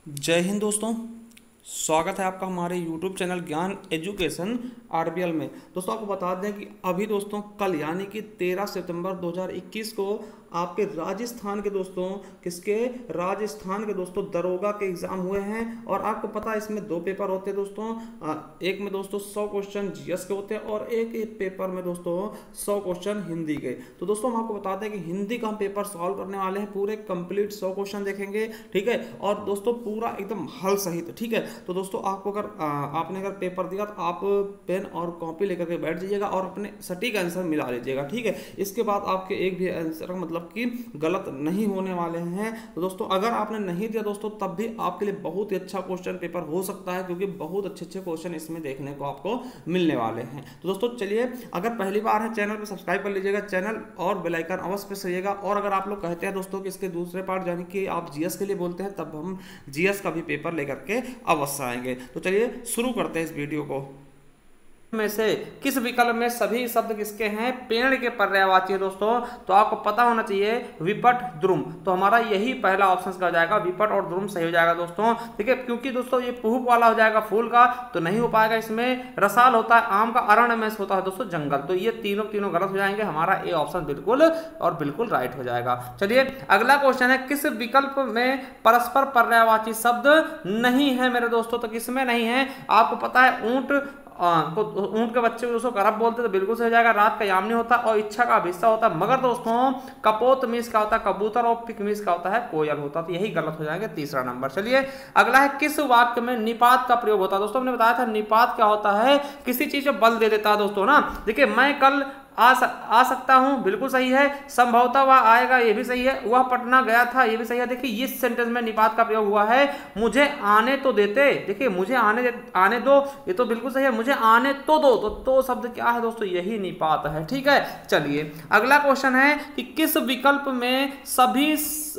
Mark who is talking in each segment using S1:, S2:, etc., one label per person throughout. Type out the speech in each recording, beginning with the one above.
S1: जय हिंद दोस्तों। स्वागत है आपका हमारे YouTube चैनल ज्ञान एजुकेशन आरबीएल में। दोस्तों आपको बता दें कि अभी दोस्तों कल यानी कि 13 सितंबर 2021 को आपके राजस्थान के दोस्तों दरोगा के एग्जाम हुए हैं। और आपको पता है इसमें दो पेपर होते हैं दोस्तों। एक में दोस्तों 100 क्वेश्चन जीएस के होते हैं और एक पेपर में दोस्तों 100 क्वेश्चन हिंदी के। तो दोस्तों हम आपको बताते हैं कि हिंदी का हम पेपर सॉल्व करने वाले हैं, पूरे कंप्लीट 100 क्वेश्चन देखेंगे, ठीक है। और दोस्तों पूरा एकदम हल सहित, ठीक है। तो दोस्तों आपको अगर आपने अगर पेपर दिया तो आप पेन और कॉपी लेकर के बैठ जाइएगा और अपने सटीक आंसर मिला लीजिएगा, ठीक है। इसके बाद आपके एक भी आंसर मतलब कि गलत नहीं होने वाले हैं। तो दोस्तों अगर आपने नहीं दिया दोस्तों तब भी आपके लिए बहुत ही अच्छा क्वेश्चन पेपर हो सकता है, क्योंकि बहुत अच्छे अच्छे क्वेश्चन इसमें देखने को आपको मिलने वाले हैं। तो दोस्तों चलिए, अगर पहली बार है चैनल को सब्सक्राइब कर लीजिएगा, चैनल और बेल आइकन अवश्य प्रेस करिएगा। और अगर आप लोग कहते हैं दोस्तों कि इसके दूसरे पार्ट यानी कि आप जीएस के लिए बोलते हैं, तब हम जीएस का भी पेपर लेकर के अवश्य आएंगे। तो चलिए शुरू करते हैं इस वीडियो को। में से किस विकल्प में सभी शब्द किसके हैं? पेड़ के पर्यायवाची है दोस्तों। तो आपको पता होना चाहिए विपट द्रुम। तो हमारा यही पहला ऑप्शन का हो जाएगा, विपट और द्रुम सही हो जाएगा दोस्तों, ठीक है। क्योंकि दोस्तों ये पुहुप वाला हो जाएगा फूल का, तो नहीं हो पाएगा। इसमें रसाल होता है आम का, अरण्य में होता है दोस्तों जंगल। तो ये तीनों गलत हो जाएंगे। हमारा ए ऑप्शन बिल्कुल और बिल्कुल राइट हो जाएगा। चलिए अगला क्वेश्चन है, किस विकल्प में परस्पर पर्यायवाची शब्द नहीं है मेरे दोस्तों? तो किसमें नहीं है? आपको पता है ऊंट ऊंट के बच्चे को दोस्तों करब बोलते, तो बिल्कुल सही हो जाएगा। रात का यामिनी होता है और इच्छा का अभिस्सा होता है। मगर दोस्तों कपोत मीस का होता है कबूतर और पिक मीस का होता है कोयल होता है। तो यही गलत हो जाएगा, तीसरा नंबर। चलिए अगला है, किस वाक्य में निपात का प्रयोग होता है? दोस्तों हमने बताया था निपात क्या होता है, किसी चीज पे बल दे देता है दोस्तों ना। देखिए मैं कल आ सकता हूं, बिल्कुल सही है। संभवतः वह आएगा, ये भी सही है। वह पटना गया था, ये भी सही है। देखिए इस सेंटेंस में निपात का प्रयोग हुआ है। मुझे आने तो देते, देखिए मुझे आने दो, ये तो बिल्कुल सही है। मुझे आने तो दो, तो शब्द क्या है दोस्तों? यही निपात है, ठीक है। चलिए अगला क्वेश्चन है कि किस विकल्प में सभी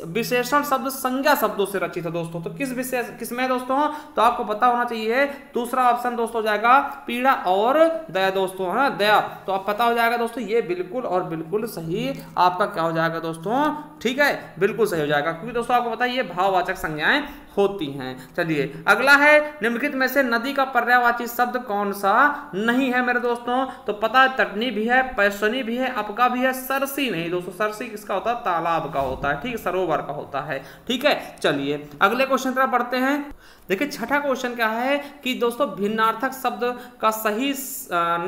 S1: विशेषण शब्द संज्ञा शब्दों से रचित है दोस्तों? तो किसमें दोस्तों? तो आपको पता होना चाहिए दूसरा ऑप्शन दोस्तों हो जाएगा पीड़ा और दया दोस्तों, है ना, दया। तो आप पता हो जाएगा दोस्तों, ये बिल्कुल और बिल्कुल सही आपका क्या हो जाएगा दोस्तों, ठीक है, बिल्कुल सही हो जाएगा। क्योंकि दोस्तों आपको पता है ये भाववाचक संज्ञाएं होती हैं। चलिए अगला है, निम्नलिखित में से नदी का पर्यायवाची शब्द कौन सा नहीं है मेरे दोस्तों? तो पता है तटनी भी है, पैसनी भी है, अपका भी है, सरसी नहीं दोस्तों। सरसी किसका होता है? तालाब का होता है, ठीक है, सरोवर का होता है, ठीक है। चलिए अगले क्वेश्चन तरफ बढ़ते हैं। देखिए छठा क्वेश्चन क्या है कि दोस्तों भिन्नार्थक शब्द का सही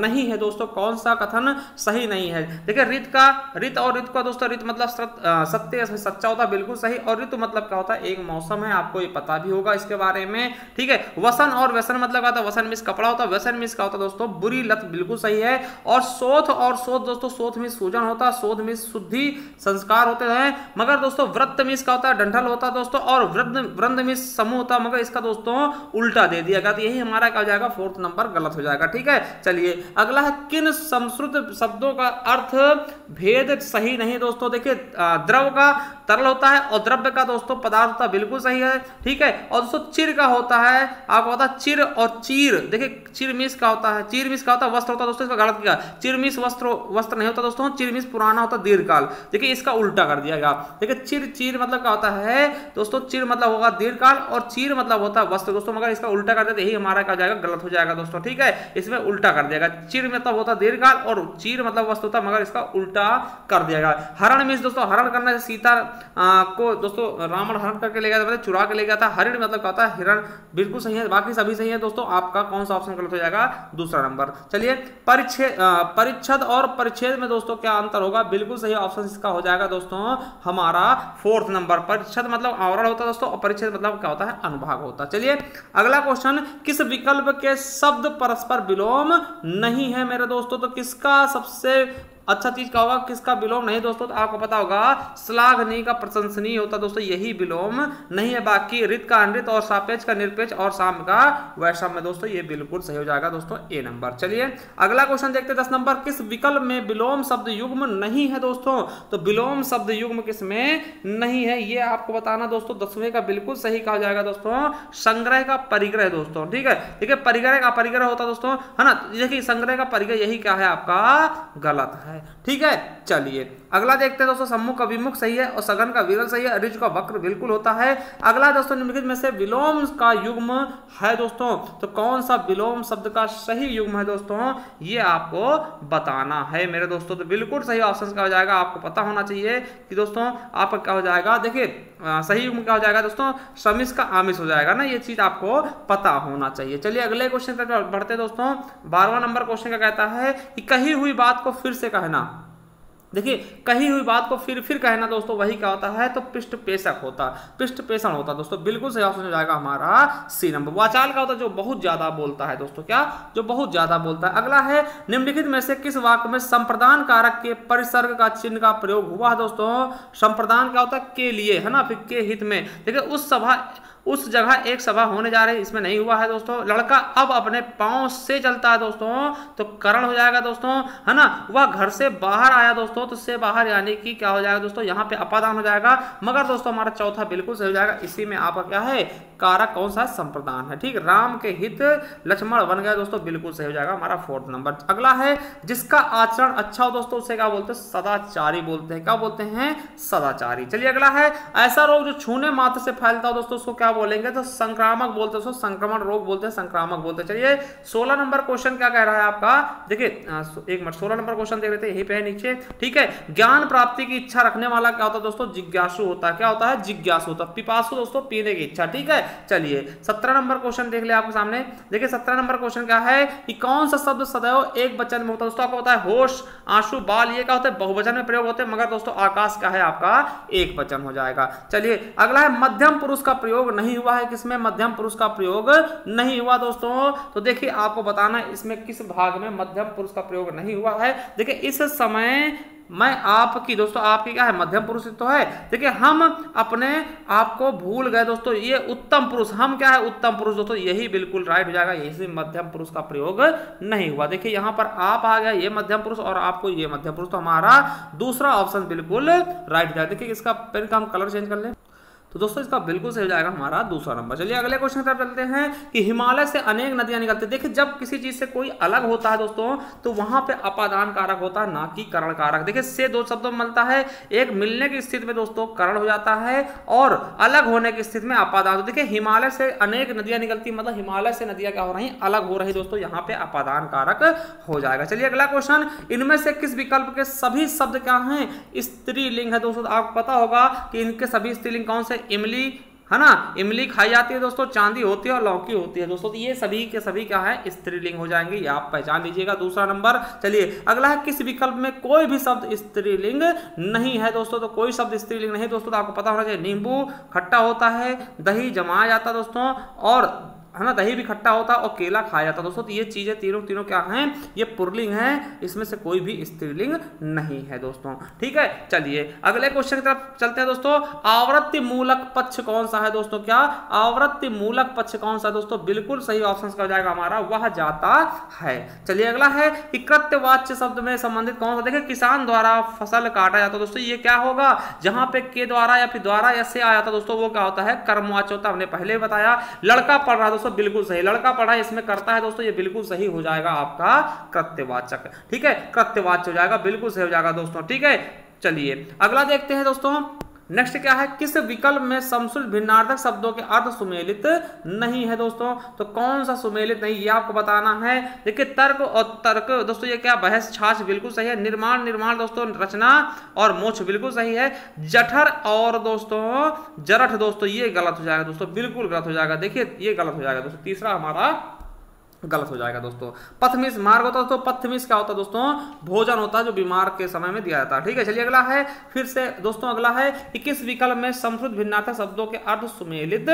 S1: नहीं है दोस्तों। कौन सा कथन सही नहीं है? देखिए रित और ऋतु का दोस्तों, रित मतलब सत्य सच्चा होता है, बिल्कुल सही। और ऋतु मतलब क्या होता है? एक मौसम है, आपको ये पता भी होगा इसके बारे में, ठीक है। वसन और व्यसन मतलब क्या होता है? वसन मीन्स कपड़ा होता है, व्यसन मीन्स क्या होता है दोस्तों? बुरी लत, बिल्कुल सही है। और शोध दोस्तों, शोध मीन्स सूजन होता है, शोध मीन्स शुद्धि संस्कार होते हैं। मगर दोस्तों व्रत मीन्स क्या होता है? डंठल होता है दोस्तों। और वृंद मीन्स समूह होता है, मगर इसका दोस्तों उल्टा दे दिया गया। तो यही हमारा क्या हो जाएगा? फोर्थ नंबर गलत हो जाएगा, ठीक है। चलिए अगला है, किन संस्कृत शब्दों का अर्थ भेद सही नहीं दोस्तों? देखिए द्रव का तरल होता है और द्रव्य का दोस्तों पदार्थ होता है, बिल्कुल सही है, ठीक है। और दोस्तों चिर का होता है, आपको पता है चिर और चीर। देखिए चिर मीस का होता है, चीर मीस का होता है वस्त्र होता है दोस्तों, इसका गलत किया। चिर मीस वस्त्र नहीं होता दोस्तों, चिर मीस पुराना होता है दीर्घकाल। देखिए इसका उल्टा कर दिया गया। देखिए चीर मतलब क्या होता है दोस्तों? चिर मतलब होगा दीर्घकाल और चीर मतलब होता है वस्त्र दोस्तों, मगर इसका उल्टा कर देते, यही हमारा क्या हो जाएगा? गलत हो जाएगा दोस्तों, ठीक है। इसमें उल्टा कर दिया गया। चिर मतलब होता है दीर्घकाल और चीर मतलब वस्त्र होता है, मगर इसका उल्टा कर दिया गया। हरण मीन्स दोस्तों, हरण करने से सीता को दोस्तों रावण हरण करके ले गया था, मतलब चुरा के ले गया था। हरिण मतलब क्या होता है? हिरण, बिल्कुल सही है। बाकी सभी सही है दोस्तों। आपका कौन सा ऑप्शन गलत हो जाएगा? दूसरा नंबर। चलिए परिच्छेद और परिच्छेद में दोस्तों क्या अंतर होगा? बिल्कुल सही ऑप्शन इसका हो जाएगा दोस्तों हमारा फोर्थ नंबर। परिच्छेद मतलब आवरण होता है दोस्तों और परिच्छेद मतलब क्या होता है? अनुभाग होता है। चलिए अगला क्वेश्चन, किस विकल्प के शब्द परस्पर विलोम नहीं है मेरे दोस्तों? तो किसका सबसे अच्छा चीज क्या होगा? किसका विलोम नहीं दोस्तों? तो आपको पता होगा श्लाघनीय का प्रशंसनीय होता दोस्तों, यही विलोम नहीं है। बाकी रित का अनृत और सापेक्ष का निरपेक्ष और साम का वैषम में दोस्तों ये बिल्कुल सही हो जाएगा दोस्तों, ए नंबर। चलिए अगला क्वेश्चन देखते हैं 10 नंबर, किस विकल्प में विलोम शब्द युग्म नहीं है दोस्तों? तो विलोम शब्द युग्म किसमें नहीं है ये आपको बताना दोस्तों। 10वें का बिल्कुल सही कहा जाएगा दोस्तों, संग्रह का परिग्रह दोस्तों, ठीक है। देखिए परिग्रह का परिग्रह होता दोस्तों, है ना। देखिए संग्रह का परिग्रह, यही क्या है आपका? गलत है। है। ठीक है, चलिए अगला देखते हैं दोस्तों। सम्मुख अभिमुख सही है और सघन का विरल सही है। ऋजु का वक्र बिल्कुल होता है। अगला दोस्तों निम्नलिखित में से विलोम का युग्म है दोस्तों, तो कौन सा विलोम शब्द का सही युग्म है दोस्तों, ये आपको बताना है मेरे दोस्तों। तो बिल्कुल सही ऑप्शन क्या हो जाएगा, आपको पता होना चाहिए कि दोस्तों आपका क्या हो जाएगा। देखिए सही युग्म क्या हो जाएगा दोस्तों, समिस का आमिष हो जाएगा ना, ये चीज आपको पता होना चाहिए। चलिए अगले क्वेश्चन पर बढ़ते दोस्तों। 12वां नंबर क्वेश्चन का कहता है कि कही हुई बात को फिर से कहना। देखिए कही हुई बात को फिर कहना दोस्तों, वही क्या होता है, तो पृष्ठ पेशक होता है, पृष्ठ पेषण होता है दोस्तों। बिल्कुल सही ऑप्शन हो जाएगा हमारा सी नंबर। वाचाल का होता है जो बहुत ज्यादा बोलता है दोस्तों, क्या, जो बहुत ज्यादा बोलता है। अगला है निम्नलिखित में से किस वाक्य में संप्रदान कारक के परिसर्ग का चिन्ह का प्रयोग हुआ है दोस्तों। संप्रदान क्या होता है, के लिए है ना, फिर के हित में। देखिए उस जगह एक सभा होने जा रही है, इसमें नहीं हुआ है दोस्तों। लड़का अब अपने पांव से चलता है दोस्तों, तो करण हो जाएगा दोस्तों, है ना। वह घर से बाहर आया दोस्तों, तो से बाहर यानी कि क्या हो जाएगा दोस्तों, यहाँ पे अपादान हो जाएगा। मगर दोस्तों हमारा चौथा बिल्कुल सही हो जाएगा। इसी में आपका क्या है, कारक कौन सा, संप्रदान है। ठीक, राम के हित लक्ष्मण बन गया दोस्तों, बिल्कुल सही हो जाएगा हमारा 4th नंबर। अगला है जिसका आचरण अच्छा हो दोस्तों, उसे क्या बोलते हैं, सदाचारी बोलते हैं। क्या बोलते हैं, सदाचारी। चलिए अगला है ऐसा रोग जो छूने मात्र से फैलता हो दोस्तों, उसको क्या बोलेंगे, तो संक्रामक बोलते हैं, संक्रमण रोग बोलते हैं, संक्रामक बोलते हैं। चलिए 16 नंबर क्वेश्चन क्या कह रहा है आपका, देखिए एक मिनट 16 नंबर क्वेश्चन देख लेते हैं, यहीं पे है नीचे। ठीक है, ज्ञान प्राप्ति की इच्छा रखने वाला क्या होता है दोस्तों, जिज्ञासु होता है। क्या होता है, जिज्ञासु होता है। पिपासु दोस्तों पीने की इच्छा। ठीक है, चलिए 17 नंबर क्वेश्चन देख ले आपके सामने। देखिए 17 नंबर क्वेश्चन क्या है कि कौन सा शब्द सदैव एक वचन में होता है दोस्तों, आपको पता है होश, आंसू, बाल, ये क्या होता है, बहुवचन में प्रयोग होते हैं। मगर दोस्तों आकाश क्या है आपका, एक वचन हो जाएगा। चलिए अगला है मध्यम पुरुष का प्रयोग नहीं हुआ है, किसमें, मध्यम पुरुष का प्रयोग नहीं हुआ दोस्तों। तो देखिए आपको बताना इसमें किस भाग में मध्यम पुरुष का प्रयोग नहीं हुआ है। देखिए इस समय मैं आपकी दोस्तों, आपकी क्या है, मध्यम पुरुष तो है। देखिए हम अपने आप को भूल गए दोस्तों, ये उत्तम पुरुष, हम क्या है, उत्तम पुरुष दोस्तों, यही बिल्कुल राइट हो जाएगा। यही से मध्यम पुरुष का प्रयोग नहीं हुआ। देखिए यहाँ पर आप आ गया, ये मध्यम पुरुष, और आपको ये मध्यम पुरुष, तो हमारा दूसरा ऑप्शन बिल्कुल राइट हो जाएगा। देखिए इसका पेन का हम कलर चेंज कर लें, तो दोस्तों इसका बिल्कुल सही हो जाएगा हमारा दूसरा नंबर। चलिए अगले क्वेश्चन की तरफ चलते हैं कि हिमालय से अनेक नदियां निकलती हैं। देखिए जब किसी चीज से कोई अलग होता है दोस्तों, तो वहां पे अपादान कारक होता है, ना कि करण कारक। देखिए से दो शब्दों में मिलता है, एक मिलने की स्थिति में दोस्तों करण हो जाता है, और अलग होने की स्थिति में अपादान। तो देखिए हिमालय से अनेक नदियां निकलती, मतलब हिमालय से नदियां क्या हो रही, अलग हो रही दोस्तों, यहाँ पे अपादान कारक हो जाएगा। चलिए अगला क्वेश्चन, इनमें से किस विकल्प के सभी शब्द क्या हैं, स्त्रीलिंग है दोस्तों। आपको पता होगा कि इनके सभी स्त्रीलिंग कौन से, इमली है ना, इमली खाई जाती है दोस्तों, चांदी होती है और लौकी होती है दोस्तों। तो ये सभी के सभी क्या है, स्त्रीलिंग हो जाएंगे, ये आप पहचान लीजिएगा, दूसरा नंबर। चलिए अगला है किस विकल्प में कोई भी शब्द स्त्रीलिंग नहीं है दोस्तों। तो कोई शब्द स्त्रीलिंग नहीं दोस्तों, तो आपको पता होना चाहिए, नींबू खट्टा होता है, दही जमाया जाता है दोस्तों, और है ना, दही भी खट्टा होता है, और केला खाया जाता है दोस्तों। तो ये चीजें तीनों क्या हैं, ये पुल्लिंग है, इसमें से कोई भी स्त्रीलिंग नहीं है दोस्तों। ठीक है, चलिए अगले क्वेश्चन की तरफ चलते हैं दोस्तों। आवृत्ति मूलक पक्ष कौन सा है दोस्तों, क्या आवृत्ति मूलक पक्ष कौन सा है दोस्तों, बिल्कुल सही ऑप्शन का हो जाएगा हमारा, वह जाता है। चलिए अगला है कि कृत्यवाच्य शब्द में संबंधित कौन सा, देखिए किसान द्वारा फसल काटा जाता है दोस्तों, ये क्या होगा, जहां पे के द्वारा या फिर द्वारा या से आया था दोस्तों, वो क्या होता है, कर्मवाच्य होता है। हमने पहले बताया। लड़का पढ़ रहा दोस्तों, बिल्कुल सही, लड़का पढ़ा इसमें करता है दोस्तों, ये बिल्कुल सही हो जाएगा आपका कृत्यवाचक। ठीक है, कृत्यवाच्य हो जाएगा, बिल्कुल सही हो जाएगा दोस्तों। ठीक है, चलिए अगला देखते हैं दोस्तों। नेक्स्ट क्या है, किस विकल्प में समश्रुत भिन्नार्थक शब्दों के अर्थ सुमेलित नहीं है दोस्तों। तो कौन सा सुमेलित नहीं, ये आपको बताना है। देखिए तर्क और तर्क दोस्तों, ये क्या, बहस छाछ बिल्कुल सही है। निर्माण दोस्तों, रचना और मोक्ष बिल्कुल सही है। जठर और दोस्तों जरठ दोस्तों, ये गलत हो जाएगा दोस्तों, बिल्कुल गलत हो जाएगा। देखिए ये गलत हो जाएगा दोस्तों, तीसरा हमारा गलत हो जाएगा दोस्तों। पथमिस मार्ग होता है दोस्तों, पथमिस क्या होता है दोस्तों, भोजन होता है जो बीमार के समय में दिया जाता है। ठीक है, चलिए अगला है फिर से दोस्तों, अगला है कि किस विकल्प में समश्रुत भिन्नार्थक शब्दों के अर्थ सुमेलित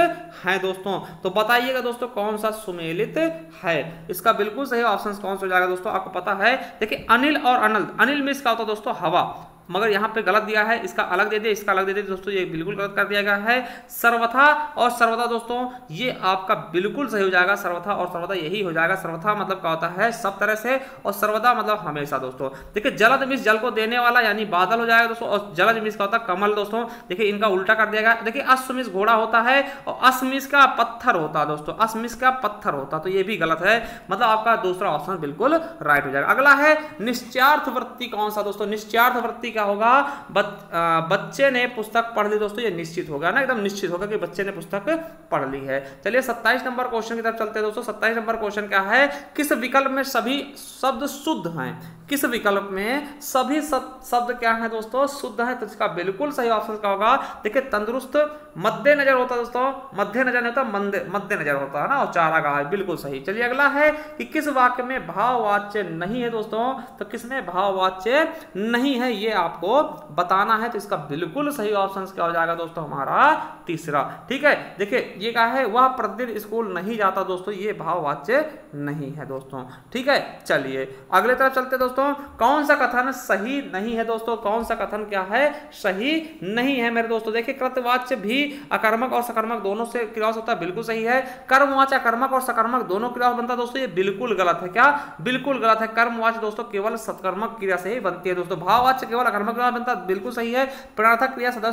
S1: हैं दोस्तों। तो बताइएगा दोस्तों कौन सा सुमेलित है, इसका बिल्कुल सही ऑप्शन कौन सा हो जाएगा दोस्तों, आपको पता है। देखिए अनिल और अनल, अनिल मिस क्या होता है दोस्तों, हवा, मगर यहाँ पे गलत दिया है, इसका अलग दे दिया, इसका अलग दे दिया दोस्तों, ये बिल्कुल गलत कर दिया गया है। सर्वथा और सर्वदा दोस्तों ये आपका बिल्कुल सही हो जाएगा, सर्वथा और सर्वदा यही हो जाएगा। सर्वथा मतलब क्या होता है सब तरह से, और सर्वदा मतलब हमेशा दोस्तों। देखिए जलद मिस जल को देने वाला यानी बादल हो जाएगा दोस्तों, और जलद मिस का होता है कमल दोस्तों। देखिए इनका उल्टा कर दिया गया। देखिए अश्वमिस घोड़ा होता है और असमिस का पत्थर होता है दोस्तों, असमिस का पत्थर होता, तो ये भी गलत है, मतलब आपका दूसरा ऑप्शन बिल्कुल राइट हो जाएगा। अगला है निश्चार्थ वृत्ति कौन सा दोस्तों, निश्चार्थ वृत्ति क्या होगा, बच्चे ने पुस्तक पढ़ ली दोस्तों, ये निश्चित होगा ना, एकदम निश्चित होगा कि बच्चे ने पुस्तक पढ़ ली है। चलिए 27 नंबर क्वेश्चन की तरफ चलते हैं दोस्तों। 27 नंबर क्वेश्चन क्या है, किस विकल्प में सभी शब्द शुद्ध हैं, किस विकल्प में सभी शब्द क्या है दोस्तों शुद्ध है, तो इसका बिल्कुल सही ऑप्शन क्या होगा, देखिए तंदुरुस्त मध्य नजर होता है दोस्तों, मध्य नजर नहीं होता, मध्य नजर होता है ना, और चारागाह है, बिल्कुल सही। चलिए अगला है कि किस वाक्य में भाववाच्य नहीं है दोस्तों, तो किसमें भाववाच्य नहीं है ये आपको बताना है, तो इसका बिल्कुल सही ऑप्शन क्या हो जाएगा दोस्तों हमारा तीसरा। ठीक है, देखिए ये क्या है, वह प्रतिदिन स्कूल नहीं जाता दोस्तों, ये भाववाच्य नहीं है दोस्तों। ठीक है, चलिए अगले तरफ चलते दोस्तों। कौन सा कथन सही नहीं है दोस्तों, कौन सा कथन क्या है सही नहीं है मेरे दोस्तों। देखिए कृतवाच्य भी अकर्मक और सकर्मक दोनों से क्रिया होता है, बिल्कुल सही है। कर्मवाच्य अकर्मक और सकर्मक दोनों क्रिया बनता है दोस्तों, ये बिल्कुल गलत है। क्या बिल्कुल गलत है, कर्मवाच्य दोस्तों केवल सत्कर्मक क्रिया से ही बनती है दोस्तों, भाववाच्य केवल अकर्मक क्रिया बनता है, बिल्कुल सही है। प्रणर्थक क्रिया सदा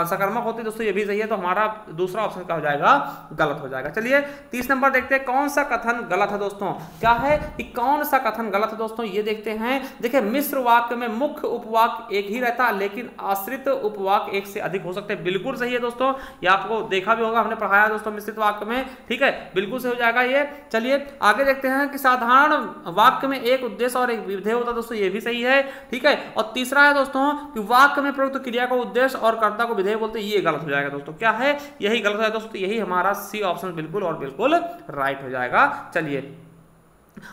S1: सकर्मक होती है दोस्तों, ये भी सही है, तो हमारा दूसरा ऑप्शन क्या हो जाएगा, गलत हो जाएगा। चलिए 30 नंबर देखते हैं, कौन सा कथन गलत है दोस्तों, क्या है कि कौन सा कथन गलत है दोस्तों, ये देखते हैं। देखिए मिश्र वाक्य में मुख्य उपवाक्य एक ही रहता है, लेकिन आश्रित उपवाक्य एक से अधिक हो सकते हैं, बिल्कुल सही है दोस्तों, ये आपको देखा भी होगा, हमने पढ़ाया दोस्तों मिश्रित वाक्य में। ठीक है, बिल्कुल सही हो जाएगा ये। चलिए आगे देखते हैं कि साधारण वाक्य में एक उद्देश्य और एक विधेय होता है दोस्तों, ये भी सही है। ठीक है, और तीसरा है दोस्तों कि वाक्य में प्रयुक्त क्रिया को उद्देश्य और कर्ता को विधेय बोलते हैं, ये गलत हो जाएगा दोस्तों। क्या है, यही गलत है दोस्तों, यही हमारा सी ऑप्शन बिल्कुल और बिल्कुल राइट हो जाएगा। चलिए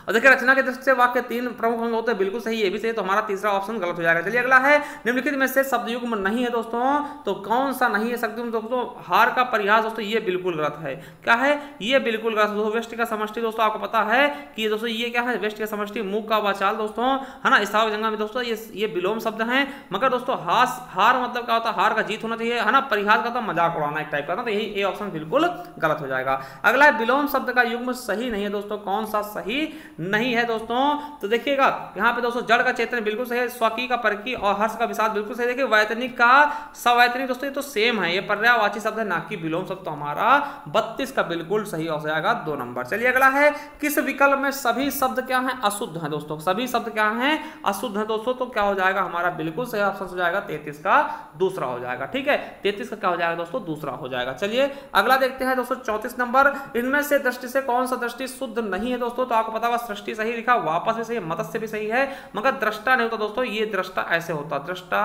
S1: और देखिए रचना के दृष्टि से वाक्य तीन प्रमुख अंग होते हैं, बिल्कुल सही, ये भी सही, तो हमारा तीसरा ऑप्शन गलत हो जाएगा। चलिए अगला है निम्नलिखित में से शब्द युग्म नहीं है दोस्तों, तो कौन सा नहीं है शब्द युग्म दोस्तों, हार का परिहास दोस्तों, ये बिल्कुल गलत है। क्या है, ये बिल्कुल गलत दोस्तों। व्यष्टि का समष्टि दोस्तों आपको पता है कि दोस्तों ये क्या है, व्यष्टि का समष्टि, मुख का वाचाल दोस्तों, है ना, स्थावर जंगम में दोस्तों ये विलोम शब्द है। मगर दोस्तों हार मतलब क्या होता है, हार का जीत होना चाहिए, है ना, परिहास का तो मजाक उड़ाना एक टाइप का ना, तो यही ए ऑप्शन बिल्कुल गलत हो जाएगा। अगला है विलोम शब्द का युग्म सही नहीं है दोस्तों, कौन सा सही नहीं है दोस्तों, तो देखिएगा यहाँ पे दोस्तों जड़ का चेतन बिल्कुल सही है, स्वकी का परकी और हर्ष का विषाद बिल्कुल सही। देखिए वैतनिक का सवैतनिक दोस्तों ये तो सेम है, ये पर्यायवाची शब्द है ना कि विलोम शब्द, तो हमारा 32 का बिल्कुल सही हो जाएगा 2 नंबर। चलिए अगला है किस विकल्प में सभी शब्द क्या है अशुद्ध है दोस्तों, सभी शब्द क्या है अशुद्ध है दोस्तों, तो क्या हो जाएगा हमारा बिल्कुल सही ऑप्शन हो जाएगा 33 का दूसरा हो जाएगा। ठीक है, 33 का क्या हो जाएगा दोस्तों, दूसरा हो जाएगा। चलिए अगला देखते हैं दोस्तों 34 नंबर, इनमें से दृष्टि से कौन सा दृष्टि शुद्ध नहीं है दोस्तों, तो आपको पता होगा सृष्टि सही लिखा, वापस भी सही है, मत्स्य भी सही है, मगर दृष्टा नहीं होता दोस्तों, ये दृष्टा ऐसे होता, दृष्टा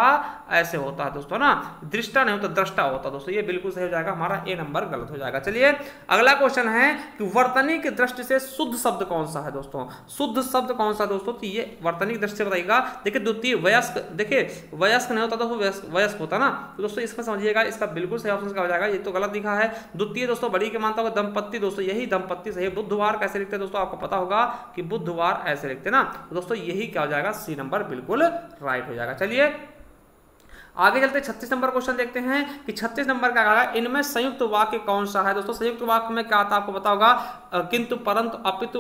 S1: ऐसे होता है दोस्तों ना, दृष्टा नहीं होता दृष्टा होता दोस्तों, ये बिल्कुल सही हो जाएगा, हमारा ए नंबर गलत हो जाएगा। चलिए अगला क्वेश्चन है कि वर्तनी की दृष्टि से शुद्ध शब्द कौन सा है दोस्तों, शुद्ध शब्द कौन सा दोस्तों, तो ये वर्तनी दृष्टि से बताइएगा। देखिए द्वितीय वयस्क, देखिए वयस्क नहीं होता दोस्तों, वयस्क होता ना, तो दोस्तों इसमें समझिएगा, इसका बिल्कुल सही ऑप्शन क्या हो जाएगा, ये तो गलत दिखा है। द्वितीय दोस्तों बड़ी के मानता होगा दंपत्ति दोस्तों, यही दंपत्ति सही है। बुधवार कैसे लिखते हैं दोस्तों, आपको पता होगा कि बुधवार ऐसे लिखते हैं ना, तो दोस्तों यही क्या हो जाएगा, सी नंबर बिल्कुल राइट हो जाएगा। चलिए आगे चलते 36 नंबर क्वेश्चन देखते हैं कि 36 नंबर का कहा है इनमें संयुक्त वाक्य कौन सा है दोस्तों। संयुक्त वाक्य में क्या आता है आपको पता होगा, किंतु परंतु अपितु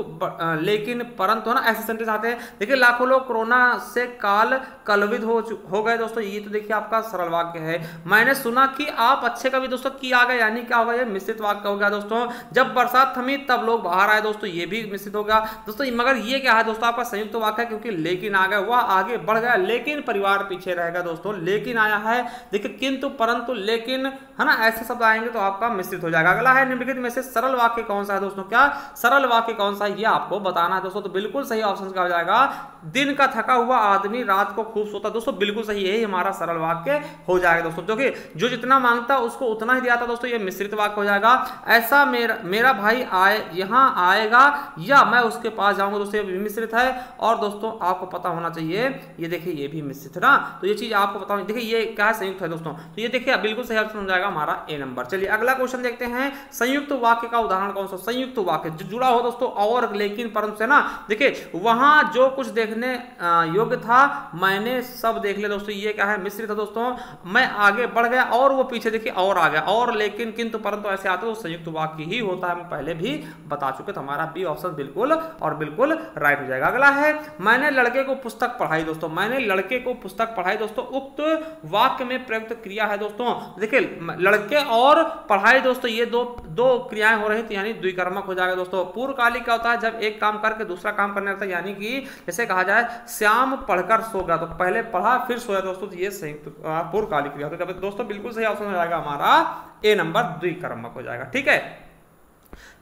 S1: लेकिन परंतु, है ना, ऐसे सेंटेंस आते हैं। देखिए लाखों लोग कोरोना से काल कलविद हो गए दोस्तों, ये तो देखिए आपका सरल वाक्य है। मैंने सुना कि आप अच्छे का भी दोस्तों की आ गए, यानी क्या होगा, ये मिश्रित वाक्य हो गया दोस्तों। जब बरसात थमी तब लोग बाहर आए दोस्तों, ये भी मिश्रित हो गया दोस्तों। मगर ये क्या है दोस्तों, आपका संयुक्त वाक्य है, क्योंकि लेकिन आ गया, वह आगे बढ़ गया लेकिन परिवार पीछे रहेगा दोस्तों, लेकिन आया है। देखिए किंतु परंतु लेकिन, है ना, ऐसे शब्द आएंगे तो आपका मिश्रित हो जाएगा। अगला है निम्नलिखित में से सरल वाक्य कौन सा है दोस्तों, क्या सरल वाक्य कौन सा है ये आपको बताना है दोस्तों, तो बिल्कुल सही ऑप्शन क्या हो जाएगा, दिन का थका हुआ आदमी रात को खूब सोता, दोस्तों बिल्कुल सही, यही हमारा सरल वाक्य हो जाएगा दोस्तों। क्योंकि जो जितना मांगता उसको उतना ही दिया था दोस्तों, ये मिश्रित वाक्य हो जाएगा। ऐसा मेरा भाई यहाँ आएगा या मैं उसके पास जाऊंगा दोस्तों, ये भी मिश्रित है। और दोस्तों आपको पता होना चाहिए, ये देखिए ये भी मिश्रित है ना, तो ये चीज आपको पता होनी, देखिए ये क्या है, संयुक्त है दोस्तों। तो ये देखिए बिल्कुल सही ऑप्शन हो जाएगा हमारा ए नंबर। चलिए अगला क्वेश्चन देखते हैं, संयुक्त वाक्य का उदाहरण कौन सा। संयुक्त वाक्य जो जुड़ा हो दोस्तों और लेकिन परंतु से ना, देखिए वहां जो कुछ देखने योग्य था मैंने सब देख लिया दोस्तों, ये क्या है, मिश्रित है दोस्तों। मैं आगे बढ़ गया और वो पीछे देखिए और आ गया, और लेकिन किंतु परंतु ऐसे आते तो संयुक्त वाक्य ही होता है, हम पहले भी बता चुके। तो हमारा बी ऑप्शन बिल्कुल और बिल्कुल राइट हो जाएगा। अगला है, मैंने लड़के को पुस्तक पढ़ाई दोस्तों। मैंने लड़के को पुस्तक पढ़ाई दोस्तों, उक्त वाक्य में प्रयुक्त क्रिया है दोस्तों। देखिए लड़के और पढ़ाई दोस्तों, ये दो क्रियाएं हो रही थी, यानी द्विकर्मक हो जाएगा दोस्तों। पूर्वकालिक क्या होता है, जब एक काम करके दूसरा काम करने लगता है, यानी कि जैसे कहा जाए श्याम पढ़कर सो गया, तो पहले पढ़ा फिर सोया दोस्तों, तो ये संयुक्त पूर्वकालिक क्रिया होती है दोस्तों। बिल्कुल सही ऑप्शन हो जाएगा हमारा ए नंबर, द्विकर्मक हो जाएगा। ठीक है,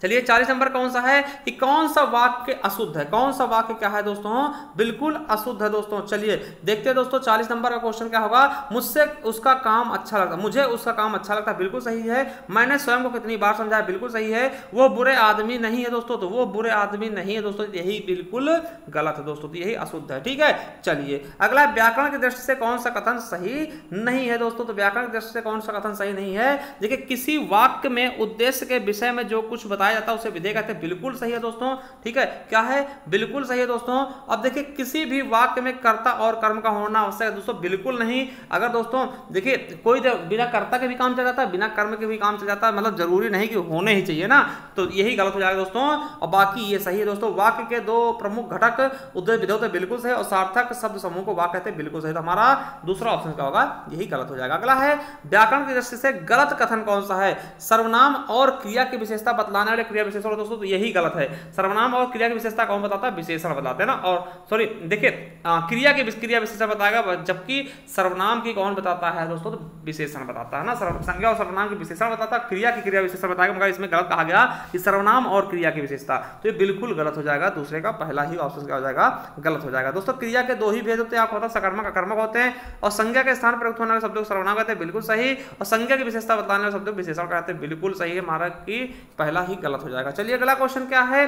S1: चलिए 40 नंबर कौन सा है कि कौन सा वाक्य अशुद्ध है। कौन सा वाक्य क्या है दोस्तों, बिल्कुल अशुद्ध है दोस्तों। चलिए देखते हैं दोस्तों 40 नंबर का क्वेश्चन क्या होगा, मुझसे उसका काम अच्छा लगता, मुझे उसका काम अच्छा लगता है, बिल्कुल सही है। मैंने स्वयं को कितनी बार समझाया, बिल्कुल सही है। वो बुरे आदमी नहीं है दोस्तों, तो वो बुरे आदमी नहीं है दोस्तों, यही बिल्कुल गलत है दोस्तों, तो यही अशुद्ध है। ठीक है, चलिए अगला, व्याकरण की दृष्टि से कौन सा कथन सही नहीं है दोस्तों। तो व्याकरण की दृष्टि से कौन सा कथन सही नहीं है, देखिए किसी वाक्य में उद्देश्य के विषय में जो कुछ बताया जाता है उसे विधेय कहते हैं, बिल्कुल सही है दोस्तों। ठीक है, क्या है, बिल्कुल सही है दोस्तों। अब देखिए किसी भी वाक्य में कर्ता और कर्म का होना आवश्यक है दोस्तों, बिल्कुल नहीं। अगर दोस्तों देखिए कोई बिना कर्ता के भी काम चल जाता है, बिना कर्म के भी काम चल जाता है, मतलब जरूरी नहीं कि होने ही चाहिए ना, तो यही गलत हो जाएगा दोस्तों। और बाकी ये सही है दोस्तों। वाक्य के दो प्रमुख घटक उद्देश्य विधेय होते हैं, बिल्कुल सही, और सार्थक शब्द समूह को वाक्य कहते हैं, बिल्कुल सही। तो हमारा दूसरा ऑप्शन क्या होगा, यही गलत हो जाएगा। अगला है, व्याकरण की दृष्टि से गलत कथन कौन सा है, सर्वनाम और क्रिया की विशेषता बतलाने वाले क्रिया विशेषण दोस्तों, तो यही गलत है। सर्वनाम और क्रिया की विशेषता कौन बताता है, विशेषण बताते हैं ना, और सॉरी देखिए क्रिया विशेषण बताएगा, जबकि सर्वनाम की कौन बताता है दोस्तों, तो विशेषण बताता है ना। संज्ञा और सर्वनाम की विशेषण बताता है, क्रिया की क्रिया विशेषण बताएगा, मगर इसमें गलत कहा गया कि सर्वनाम और क्रिया की विशेषता, तो ये बिल्कुल गलत हो जाएगा। दूसरे का पहला ही ऑप्शन क्या हो जाएगा, गलत हो जाएगा दोस्तों। क्रिया के दो ही भेद होते हैं, आपको पता है, सकर्मक अकर्मक होते हैं, और संज्ञा के स्थान पर होने वाले शब्दों को सर्वनाम कहते हैं, बिल्कुल सही, और संज्ञा की विशेषता बताने वाले शब्दों को विशेषण कहते हैं, बिल्कुल सही है। हमारा की पहला ही गलत हो जाएगा। चलिए अगला क्वेश्चन क्या है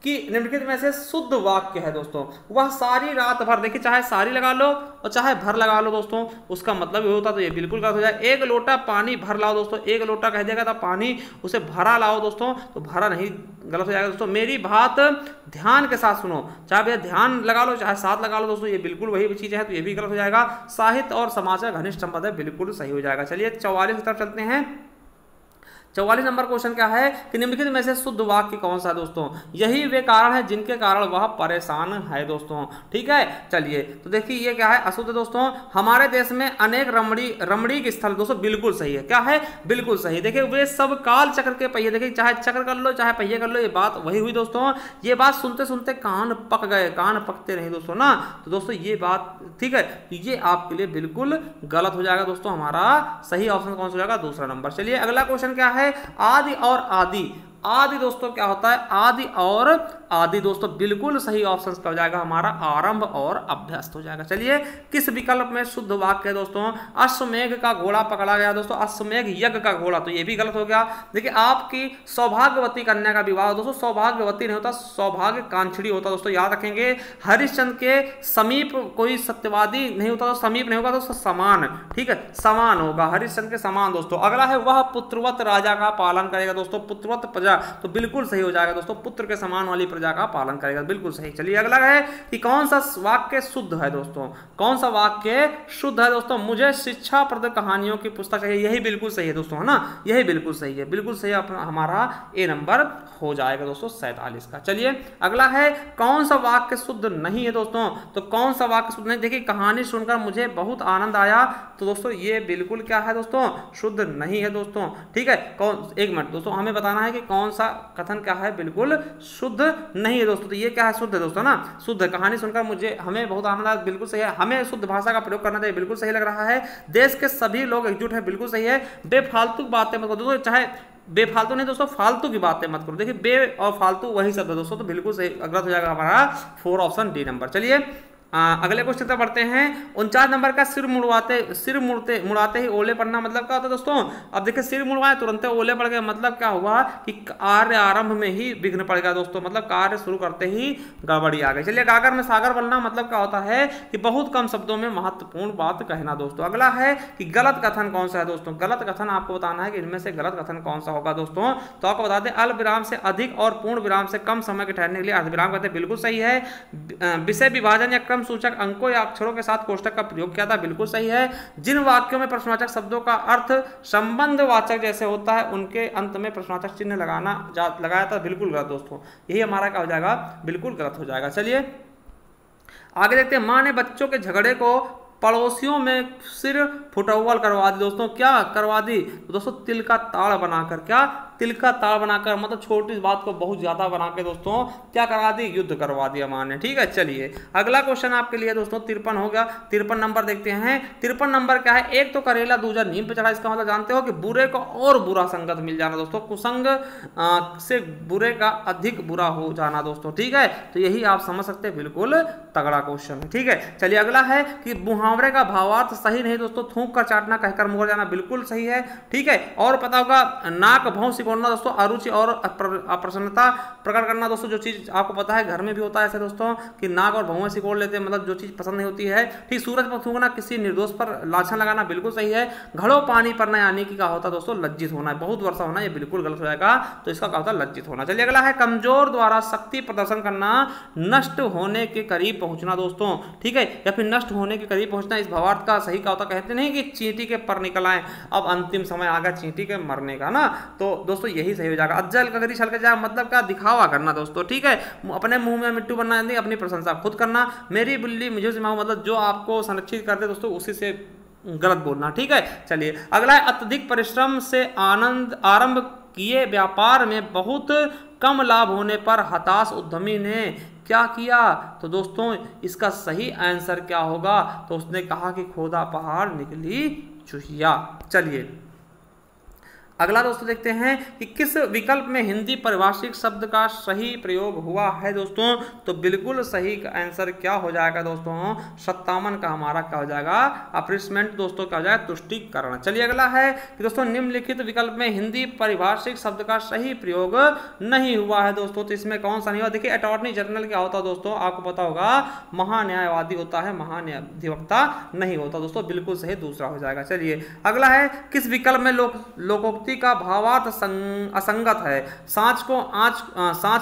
S1: कि निम्नलिखित में से शुद्ध वाक्य है दोस्तों, वह सारी रात भर, देखिए चाहे सारी लगा लो और चाहे भर लगा लो दोस्तों, उसका मतलब ये होता, तो ये बिल्कुल गलत हो जाए। एक लोटा पानी भर लाओ दोस्तों, एक लोटा कह दिया था पानी, उसे भरा लाओ दोस्तों, तो भरा नहीं, गलत हो जाएगा दोस्तों। मेरी बात ध्यान के साथ सुनो, चाहे भैया ध्यान लगा लो चाहे साथ लगा लो दोस्तों, ये बिल्कुल वही चीज है, तो ये भी गलत हो जाएगा। साहित्य और समाचार घनिष्ठ संबंध है, बिल्कुल सही हो जाएगा। चलिए 44 की तरफ चलते हैं। 44 नंबर क्वेश्चन क्या है कि निम्नलिखित में से शुद्ध वाक्य कौन सा दोस्तों, यही वे कारण है जिनके कारण वह परेशान है दोस्तों। ठीक है, चलिए तो देखिए ये क्या है, अशुद्ध दोस्तों। हमारे देश में अनेक रमणीक स्थल दोस्तों, बिल्कुल सही है। क्या है, बिल्कुल सही। देखिए वे सब काल चक्र के पहिए, देखिए चाहे चक्र कर लो चाहे पहिए कर लो, ये बात वही हुई दोस्तों। ये बात सुनते सुनते कान पक गए, कान पकते नहीं दोस्तों ना, तो दोस्तों ये बात ठीक है, ये आपके लिए बिल्कुल गलत हो जाएगा दोस्तों। हमारा सही ऑप्शन कौन सा हो जाएगा, दूसरा नंबर। चलिए अगला क्वेश्चन क्या है, आदि और आदि। आदि दोस्तों क्या होता है, आदि और आदि दोस्तों, बिल्कुल सही ऑप्शन का हो जाएगा हमारा आरंभ और अभ्यस्त हो जाएगा। चलिए किस विकल्प में शुद्ध वाक्य है दोस्तों, अश्वमेघ का घोड़ा पकड़ा गया दोस्तों, अश्वमेघ यज्ञ का घोड़ा, तो ये भी गलत हो गया। देखिए आपकी सौभाग्यवती कन्या का विवाह दोस्तों, सौभाग्यवती नहीं होता, सौभाग्य कांक्षणी होता दोस्तों, याद रखेंगे। हरिश्चंद्र के समीप कोई सत्यवादी नहीं होता, तो समीप नहीं होगा दोस्तों, समान, ठीक है, समान होगा, हरिश्चंद्र के समान दोस्तों। अगला है, वह पुत्रवत राजा का पालन करेगा दोस्तों, पुत्रवत प्रजा, तो बिल्कुल सही हो जाएगा दोस्तों, पुत्र के समान वाली प्रजा का पालन करेगा, बिल्कुल सही। चलिए अगला है कि कौन सा वाक्य शुद्ध है दोस्तों, कौन सा वाक्य शुद्ध है दोस्तों, मुझे शिक्षाप्रद कहानियों की पुस्तक चाहिए, यही बिल्कुल सही है दोस्तों, है ना, यही बिल्कुल सही है, बिल्कुल सही हमारा ए नंबर हो जाएगा दोस्तों 47 का। चलिए अगला है, कौन सा वाक्य शुद्ध नहीं है दोस्तों, तो कौन सा वाक्य शुद्ध नहीं, देखिए कहानी सुनकर मुझे बहुत आनंद आया, तो दोस्तों ये बिल्कुल क्या है दोस्तों, शुद्ध नहीं है दोस्तों। ठीक है, कौन, एक मिनट दोस्तों, हमें बताना है कि कौन सा कथन क्या है, बिल्कुल शुद्ध नहीं है दोस्तों, तो ये क्या है, शुद्ध है दोस्तों ना, शुद्ध। कहानी सुनकर मुझे हमें बहुत आनंद आया, बिल्कुल सही है। हमें शुद्ध भाषा का प्रयोग करना चाहिए, बिल्कुल सही लग रहा है। देश के सभी लोग एकजुट है, बिल्कुल सही है। बेफालतू बातें मत करो दोस्तों, चाहे बेफालतू नहीं दोस्तों, फालतू की बातें मत करो, देखिए बे और फालतू वही शब्द है दोस्तों, तो बिल्कुल सही गलत हो जाएगा हमारा 4 ऑप्शन डी नंबर। चलिए अगले क्वेश्चन तक बढ़ते हैं। 49 नंबर का सिर मुड़ाते ही ओले पड़ना मतलब क्या होता है दोस्तों? अब देखिए सिर मुड़वाए तुरंत ओले पड़ गए, मतलब क्या हुआ कि कार्य आरंभ में ही विघ्न पड़ गया दोस्तों, मतलब कार्य शुरू करते ही गड़बड़ी आ गई। चलिए गागर में सागर बनना मतलब क्या होता है कि बहुत कम शब्दों में महत्वपूर्ण बात कहना दोस्तों। अगला है कि गलत कथन कौन सा है दोस्तों? गलत कथन आपको बताना है कि इनमें से गलत कथन कौन सा होगा दोस्तों। तो आपको बता दें अल्प विराम से अधिक और पूर्ण विराम से कम समय के ठहरने के लिए अर्धविराम कहते हैं, बिल्कुल सही है। विषय विभाजन या सूचक अंकों या अक्षरों के साथ कोष्ठक का प्रयोग किया था, बिल्कुल सही है। जिन वाक्यों में प्रश्नवाचक शब्दों का अर्थ संबंधवाचक जैसे होता है उनके अंत में प्रश्नवाचक चिन्ह लगाया था, बिल्कुल गलत दोस्तों। यही हमारा क्या हो जाएगा? बिल्कुल गलत हो जाएगा। चलिए आगे देखते हैं। मां ने बच्चों के झगड़े को पड़ोसियों में सिर फुटौल करवा दी दोस्तों। क्या करवा दी? तो दोस्तों तिल का ताड़ बनाकर, क्या तिल का ताड़ बनाकर, मतलब छोटी बात को बहुत ज्यादा बना के दोस्तों क्या करवा दी? युद्ध करवा दिया मां ने। ठीक है, चलिए अगला क्वेश्चन आपके लिए दोस्तों 53 हो गया। 53 नंबर देखते हैं। 53 नंबर क्या है? एक तो करेला दूजा नीम पे चढ़ा, इसका मतलब जानते हो कि बुरे को और बुरा संगत मिल जाना दोस्तों, कुसंग से बुरे का अधिक बुरा हो जाना दोस्तों। ठीक है, तो यही आप समझ सकते हैं, बिल्कुल तगड़ा क्वेश्चन है। ठीक है, चलिए अगला है कि मुहावरे का भावार्थ सही नहीं दोस्तों, थूक कर चाटना कहकर मुकर जाना, बिल्कुल सही है। ठीक है, और पता होगा नाक भौं सिकोड़ना दोस्तों, अरुचि और अप्रसन्नता प्रकट करना दोस्तों, जो चीज आपको पता है घर में भी होता है ऐसे दोस्तों कि नाक और भौं सिकोड़ लेते हैं, मतलब जो चीज पसंद नहीं होती है। ठीक, सूरज पर थूकना, किसी निर्दोष पर लाछन लगाना, बिल्कुल सही है। घड़ों पानी पर न आने की क्या होता है दोस्तों? लज्जित होना है, बहुत वर्षा होना, ये बिल्कुल गलत हो जाएगा। तो इसका क्या होता है? लज्जित होना। चलिए अगला है कमजोर द्वारा शक्ति प्रदर्शन करना, नष्ट होने के करीब पहुंचना दोस्तों। ठीक है, या फिर नष्ट होने के करीब पहुंचना, इस भावार्थ का सही क्या होता? कहते नहीं कि चींटी के पर निकल आए, अब अंतिम समय आ गया चींटी के मरने का ना, तो दोस्तों यही सही हो जाएगा। अज्जल कगरी छल के जाए मतलब क्या? दिखावा करना दोस्तों। ठीक है, अपने मुंह में मिट्टू बनना नहीं, अपनी प्रशंसा खुद करना। मेरी बिल्ली मुझे सिमाओ, मतलब जो आपको संरक्षित करते दोस्तों उसी से गलत बोलना। ठीक है, चलिए अगला है अत्यधिक परिश्रम से आरंभ किए व्यापार में बहुत कम लाभ होने पर हताश उद्यमी ने क्या किया? तो दोस्तों इसका सही आंसर क्या होगा? तो उसने कहा कि खोदा पहाड़ निकली चुहिया। चलिए अगला दोस्तों देखते हैं कि किस विकल्प में हिंदी परिभाषिक शब्द का सही प्रयोग हुआ है दोस्तों। तो बिल्कुल सही आंसर क्या हो जाएगा दोस्तों? 57 का हमारा क्या हो जाएगा? अप्रिसमेंट दोस्तों क्या हो जाएगा? तुष्टिकरण। चलिए अगला है कि दोस्तों निम्नलिखित विकल्प में हिंदी परिभाषिक शब्द का सही प्रयोग नहीं हुआ है दोस्तों। तो इसमें कौन सा नहीं हुआ? देखिए अटॉर्नी जनरल क्या होता है दोस्तों? आपको पता होगा महान्यायवादी होता है, महाधिवक्ता नहीं होता दोस्तों, बिल्कुल सही दूसरा हो जाएगा। चलिए अगला है किस विकल्प में लोकोक्ति का भावार्थ असंगत है? सांच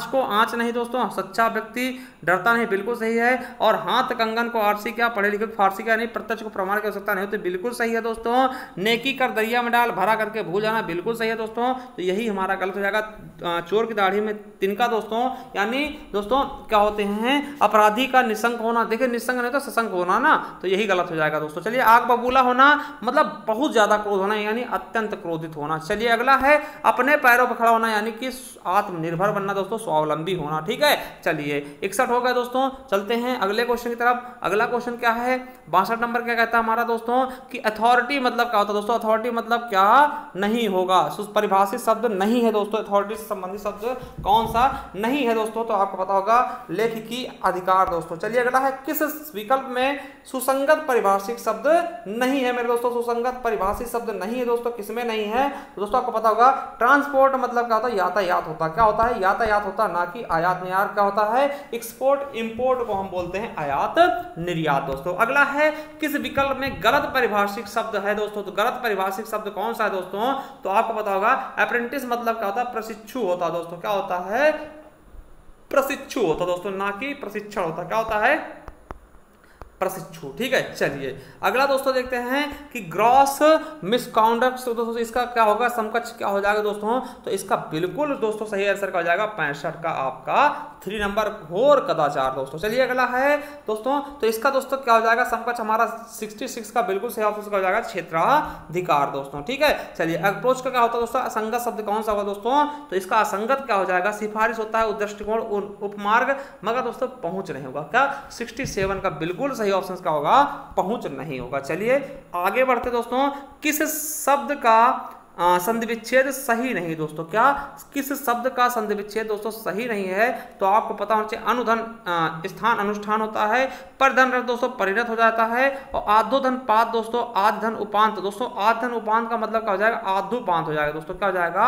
S1: को आंच नहीं दोस्तों, सच्चा व्यक्ति डरता नहीं, बिल्कुल सही है। और हाथ कंगन को आरसी क्या? पढ़े लिखे फारसी क्या नहीं, प्रत्यक्ष को प्रमाण की आवश्यकता नहीं होती, बिल्कुल सही है दोस्तों। नेकी कर दरिया में डाल, भरा करके भूल जाना, बिल्कुल सही है दोस्तों। तो यही हमारा गलत हो जाएगा। चोर की दाढ़ी में तिनका दोस्तों, यानी दोस्तों क्या होते हैं? अपराधी का निसंग होना। देखिए निसंग नहीं तो सशंक होना ना, तो यही गलत हो जाएगा दोस्तों। चलिए आग बबूला होना मतलब बहुत ज्यादा क्रोध होना, यानी अत्यंत क्रोधित होना। चलिए अगला है अपने पैरों पर खड़ा होना, यानी कि आत्मनिर्भर बनना दोस्तों, स्वावलंबी होना। ठीक है, चलिए 61 हो गया दोस्तों। चलते हैं अगले क्वेश्चन की तरफ। अगला क्वेश्चन क्या है? 62 नंबर क्या कहता है हमारा दोस्तों कि अथॉरिटी मतलब क्या होता है दोस्तों? अथॉरिटी मतलब क्या नहीं होगा? परिभाषित शब्द नहीं है दोस्तों। अथॉरिटी से संबंधित शब्द कौन सा नहीं है दोस्तों? तो आपको पता होगा लेखिकी अधिकार दोस्तों। चलिए अगला है किस विकल्प में सुसंगत परिभाषित शब्द नहीं है मेरे दोस्तों? सुसंगत परिभाषित शब्द नहीं है दोस्तों, किसमें नहीं है? तो दोस्तों आपको पता होगा ट्रांसपोर्ट मतलब क्या होता है? यातायात होता है। क्या होता है? यातायात होता है, ना कि आयात निर्यात। क्या होता है? एक्सपोर्ट इंपोर्ट को हम बोलते हैं आयात निर्यात दोस्तों। अगला है किस विकल्प में गलत परिभाषित शब्द है दोस्तों? तो गलत परिभाषित शब्द कौन सा है दोस्तों? तो आपको पता होगा अप्रेंटिस मतलब क्या होता है? प्रशिक्षु होता है दोस्तों। क्या होता है? प्रशिक्षु होता है दोस्तों, ना कि प्रशिक्षण होता। क्या होता है? प्रशिक्षु। ठीक है, चलिए अगला दोस्तों देखते हैं कि ग्रॉस मिसकॉन्डक्ट दोस्तों इसका क्या होगा? समकक्ष क्या हो जाएगा दोस्तों? तो इसका बिल्कुल दोस्तों सही आंसर क्या हो जाएगा? 65 का आपका 3 नंबर घोर कदाचार दोस्तों। चलिए अगला है दोस्तों, तो इसका दोस्तों क्या हो जाएगा? समकक्ष हमारा 66 का बिल्कुल सही ऑप्शन हो जाएगा क्षेत्राधिकार दोस्तों। ठीक है, चलिए अप्रोच का क्या होता है दोस्तों? असंगत शब्द कौन सा होगा दोस्तों? तो इसका असंगत क्या हो जाएगा? सिफारिश होता है, दृष्टिकोण, उपमार्ग, मगर दोस्तों पहुंच नहीं होगा। क्या? 67 का बिल्कुल सही ऑप्शन का होगा? पहुंच नहीं होगा। चलिए आगे बढ़ते दोस्तों, किस शब्द का संधि विच्छेद सही नहीं दोस्तों। क्या किस शब्द का संधि विच्छेद दोस्तों सही नहीं है? तो आपको पता होना चाहिए अनुधन स्थान अनुष्ठान होता है, परधन रथ दोस्तों परिणत हो जाता है, और आधोधन पाद दोस्तों आधन उपांत। दोस्तों आधन उपांत का मतलब क्या हो जाएगा? आधुपांत हो जाएगा दोस्तों। क्या हो जाएगा?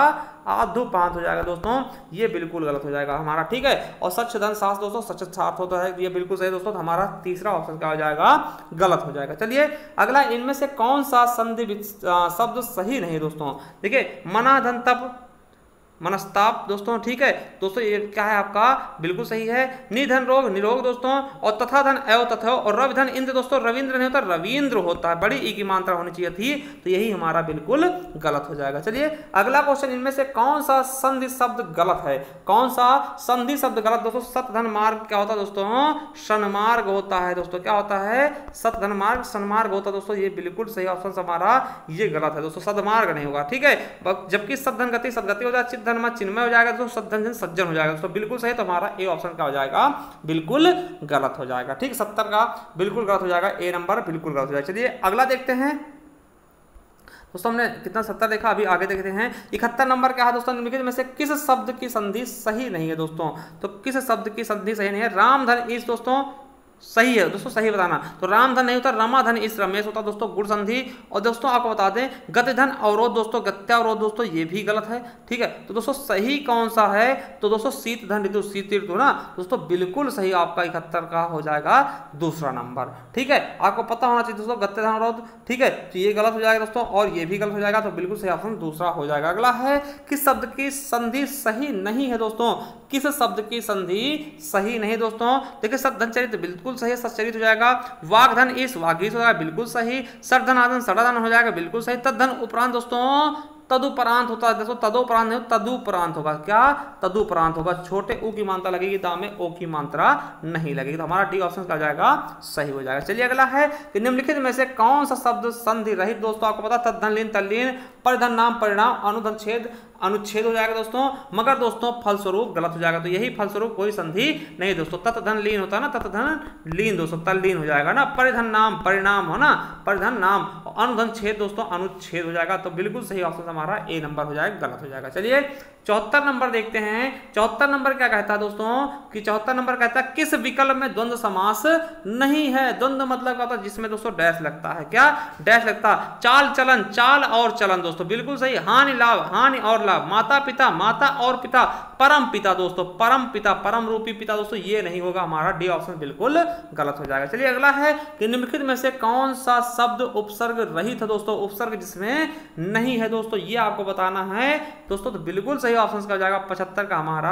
S1: आधुपांत हो जाएगा दोस्तों, ये बिल्कुल गलत हो जाएगा हमारा, ठीक है। और सच धन सास दोस्तों सच सार्थ होता है, ये बिल्कुल सही दोस्तों। तो हमारा तीसरा ऑप्शन क्या हो जाएगा? गलत हो जाएगा। चलिए अगला, इनमें से कौन सा संधि शब्द सही नहीं दोस्तों? देखिए मनाधन तप मनस्ताप दोस्तों, ठीक है दोस्तों, ये क्या है आपका? बिल्कुल सही है। निधन रोग निरोग दोस्तों, और तथा धन एव तथा, और रवि धन इंद्र दोस्तों रविंद्र नहीं होता रविंद्र होता है, बड़ी ई की मात्रा होनी चाहिए थी, तो यही हमारा बिल्कुल गलत हो जाएगा। चलिए अगला क्वेश्चन, इनमें से कौन सा संधि शब्द गलत है? कौन सा संधि शब्द गलत दोस्तों? सतधन मार्ग क्या होता है दोस्तों? सन्मार्ग होता है दोस्तों। क्या होता है? सतधन मार्ग सन्मार्ग होता है दोस्तों, ये बिल्कुल सही ऑप्शन हमारा ये गलत है दोस्तों, सदमार्ग नहीं होगा, ठीक है। जबकि सतधन गति सदगति हो जाए, धन चिन्मय हो जाएगा दोस्तों, सज्जन सज्जन हो जाएगा दोस्तों, बिल्कुल सही। तो हमारा ए ऑप्शन क्या हो जाएगा? बिल्कुल गलत हो जाएगा, ठीक। 70 का बिल्कुल गलत हो जाएगा, ए नंबर बिल्कुल गलत हो जाएगा। चलिए अगला देखते हैं दोस्तों, हमने कितना 70 देखा, अभी आगे देखते हैं 71 नंबर क्या है दोस्तों? निम्नलिखित में से किस शब्द की संधि सही नहीं है दोस्तों? तो किस शब्द की संधि सही नहीं है? रामधन ईश दोस्तों सही है दोस्तों, सही बताना। तो रामधन नहीं होता, रमाधन इस रमेश होता दोस्तों, गुण संधि। और दोस्तों आपको बता दें गतिधन अवरोध दोस्तों, गत्यावरोध दोस्तों, ये भी गलत है, ठीक है। तो दोस्तों सही कौन सा है? तो दोस्तों शीत धन ऋतु, शीत ऋतु ना दोस्तों, बिल्कुल सही आपका 71 का हो जाएगा दूसरा नंबर, ठीक है। आपको पता होना चाहिए दोस्तों गत्याधन अवरोध, ठीक है। तो ये गलत हो जाएगा दोस्तों, और ये भी गलत हो जाएगा, तो बिल्कुल सही ऑप्शन दूसरा हो जाएगा। अगला है किस शब्द की संधि सही नहीं है दोस्तों? किस शब्द की संधि सही नहीं दोस्तों? देखिए सतधन चरित्र बिल्कुल सही है, सच्चरित हो जाएगा। वाग्धन इस वागीस हो जाएगा, बिल्कुल सही। सरधन आधन सड़ाधन हो जाएगा, बिल्कुल सही। तद्धन उपरांत दोस्तों तदुपरांत होता है दोस्तों, तदुपरांत नहीं तदुपरांत होगा। क्या? तदुपरांत होगा। छोटे ऊ की मात्रा लगेगी, दा में ओ की मात्रा नहीं लगेगी, तो हमारा डी ऑप्शन क्या हो जाएगा? सही हो जाएगा। चलिए अगला है कि निम्नलिखित में से कौन सा शब्द संधि रहित दोस्तों? आपको पता तद्धन लीन तल्लीन, परिधन नाम परिणाम, अनुधन छेद अनुच्छेद हो जाएगा दोस्तों, मगर दोस्तों फलस्वरूप गलत हो जाएगा। तो यही फलस्वरूप कोई संधि नहीं दोस्तों। तत्धन लीन होता है ना, तत्धन लीन दोस्तों, तल्लीन हो जाएगा ना। परिधन नाम परिणाम हो ना, परिधन नाम। अनुधन छेद दोस्तों अनुच्छेद हो जाएगा, तो बिल्कुल सही ऑप्शन हमारा ए नंबर हो जाएगा, गलत हो जाएगा। चलिए 74 नंबर देखते हैं। 74 नंबर क्या कहता है दोस्तों? कि 74 नंबर कहता है किस विकल्प में द्वंद्व समास नहीं है? द्वंद्व मतलब क्या होता है? जिसमें दोस्तों डैश लगता है। क्या? डैश लगता। चाल चलन, चाल और चलन दोस्तों, बिल्कुल सही। हानि लाभ, हानि और लाभ। माता पिता, माता और पिता। परम पिता दोस्तों, परम पिता, परम रूपी पिता दोस्तों, ये नहीं होगा, हमारा डी ऑप्शन बिल्कुल गलत हो जाएगा। चलिए अगला है कि निम्नलिखित में से कौन सा शब्द उपसर्ग रहित है दोस्तों? उपसर्ग जिसमें नहीं है दोस्तों, ये आपको बताना है दोस्तों। तो बिल्कुल सही ऑप्शन का जाएगा 75 का हमारा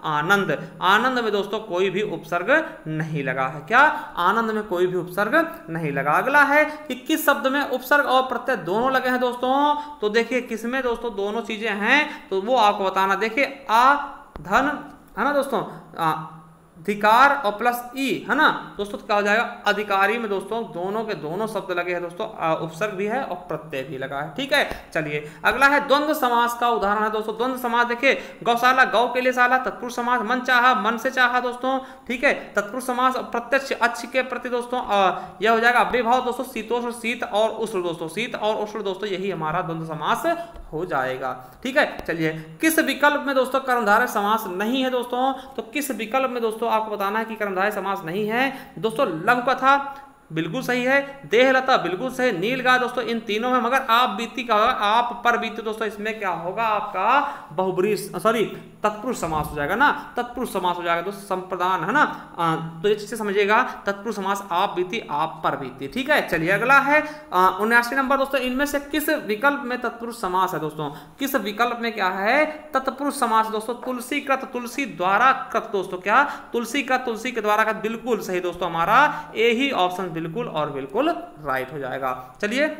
S1: आनंद। आनंद में दोस्तों कोई भी उपसर्ग नहीं लगा है। क्या? आनंद में कोई भी उपसर्ग नहीं लगा। अगला है कि किस शब्द में उपसर्ग और प्रत्यय दोनों लगे हैं दोस्तों? तो देखिए किसमें दोस्तों दोनों चीजें हैं, तो वो आपको बताना। देखिए आ धन है ना दोस्तों, अधिकार और प्लस ई है ना दोस्तों, तो क्या हो जाएगा? अधिकारी में दोस्तों दोनों के दोनों शब्द लगे हैं दोस्तों, उपसर्ग भी है और प्रत्यय भी लगा है, ठीक है। चलिए अगला है द्वंद्व समास का उदाहरण है दोस्तों। द्वंद्व समास देखिए, गौशाला गौ के लिए शाला, तत्पुरुष समास मन चाहा मन से चाहा दोस्तों, ठीक है। तत्पुरुष समास प्रत्यक्ष अच्छ के प्रति दोस्तों यह हो जाएगा अव्ययभाव दोस्तों, शीतोष्ण शीत और उष्ण दोस्तों, शीत और उष्ण दोस्तों, यही हमारा द्वंद्व समास हो जाएगा, ठीक है। चलिए किस विकल्प में दोस्तों कर्मधारय समास नहीं है दोस्तों? तो किस विकल्प में दोस्तों आपको बताना है कि कर्मधारय समास नहीं है दोस्तों? लघु कथा बिल्कुल सही है, देहलता बिल्कुल सही, नीलगाय दोस्तों, इन तीनों में। मगर आप बीती का होगा, आप पर बीती दोस्तों, इसमें क्या होगा आपका? बहुब्रीहि सॉरी तत्पुरुष समास हो जाएगा ना, तत्पुरुष समास हो जाएगा दोस्तों, संप्रदान है ना। तो ये चीज से समझिएगा, तत्पुरुष समास आप बीती आप पर बीती, ठीक है। चलिए अगला है 79 नंबर दोस्तों। इनमें से किस विकल्प में तत्पुरुष समास है दोस्तों? किस विकल्प में क्या है? तत्पुरुष समास दोस्तों। तुलसी कृत, तुलसी द्वारा कृत दोस्तों, क्या? तुलसी कृत, तुलसी के द्वारा कृत, बिल्कुल सही दोस्तों, हमारा यही ऑप्शन बिल्कुल और बिल्कुल राइट हो जाएगा। चलिए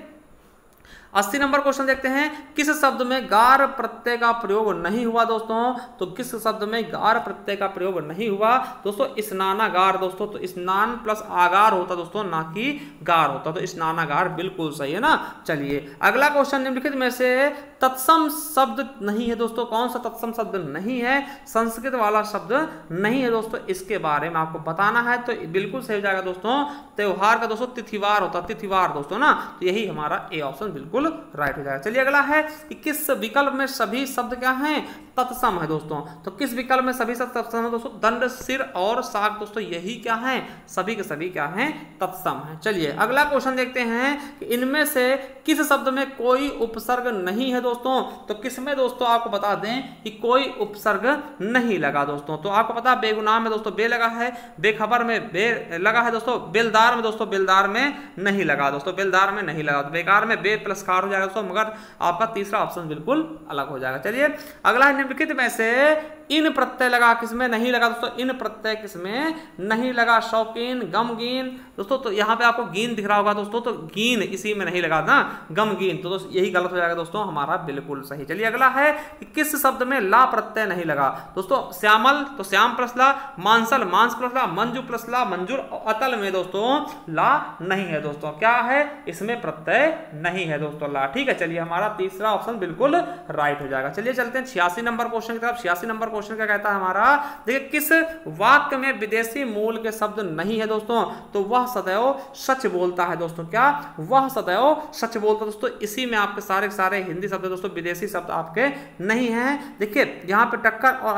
S1: 80 नंबर क्वेश्चन देखते हैं। किस शब्द में गार प्रत्यय का प्रयोग नहीं हुआ दोस्तों? तो किस शब्द में गार प्रत्यय का प्रयोग नहीं हुआ दोस्तों? स्नानागार दोस्तों, तो स्नान प्लस आगार होता दोस्तों, ना कि गार होता, तो स्नानागार बिल्कुल सही है ना। चलिए अगला क्वेश्चन, निम्नलिखित में से तत्सम शब्द नहीं है दोस्तों। कौन सा तत्सम शब्द नहीं है? संस्कृत वाला शब्द नहीं है दोस्तों, इसके बारे में आपको बताना है, तो बिल्कुल सही हो जाएगा दोस्तों। त्योहार का दोस्तों तिथिवार होता, तिथिवार दोस्तों ना, तो यही हमारा ए ऑप्शन बिल्कुल बिल्कुल राइट हो जाएगा। चलिए अगला है कि किस विकल्प में सभी शब्द क्या हैं, तत्सम है दोस्तों। तो किस विकल्प में सभी शब्द तत्सम है दोस्तों, दंड, सिर और साग दोस्तों, यही क्या है, सभी के सभी क्या हैं, तत्सम है। चलिए अगला क्वेश्चन देखते हैं कि इनमें से किस शब्द में कोई उपसर्ग नहीं है दोस्तों। तो किसमें दोस्तों आपको बता दें कि कोई उपसर्ग नहीं लगा दोस्तों। तो आपको पता बेगुनाह में दोस्तों बे लगा है, बेखबर में बे लगा है दोस्तों, बेलदार में दोस्तों बेलदार में नहीं लगा दोस्तों, बेलदार में नहीं लगा, तो बेकार में बे प्लस कार हो जाएगा दोस्तों, मगर आपका तीसरा ऑप्शन बिल्कुल अलग हो जाएगा। चलिए अगला निम्नलिखित में से इन प्रत्यय लगा किसमें नहीं लगा दोस्तों, इन प्रत्यय किसमें नहीं लगा, शौकीन, गमगीन दोस्तों। तो यहाँ पे आपको गीन दिख रहा होगा दोस्तों, तो गीन इसी में नहीं लगा ना, गमगीन, तो दोस्तों यही गलत हो जाएगा दोस्तों, हमारा बिल्कुल सही। चलिए अगला है कि किस शब्द में ला प्रत्यय नहीं लगा दोस्तों, श्यामल तो श्याम प्लस ला, मांसल मांस प्लस ला, मंजू प्लस ला मंजूर, अतल में दोस्तों ला नहीं है दोस्तों, क्या है इसमें प्रत्यय नहीं है दोस्तों ला, ठीक है। चलिए हमारा तीसरा ऑप्शन बिल्कुल राइट हो जाएगा। चलिए चलते हैं 86 नंबर क्वेश्चन की तरफ। 86 नंबर क्वेश्चन क्या कहता है हमारा, देखिए किस वाक्य में विदेशी मूल के शब्द नहीं है दोस्तों, तो वह सदैव सच बोलता है दोस्तों, क्या वह सदैव सच बोलता है दोस्तों। इसी में आपके सारे हिंदी शब्द दोस्तों, विदेशी शब्द आपके नहीं है। देखिए यहाँ पे टक्कर और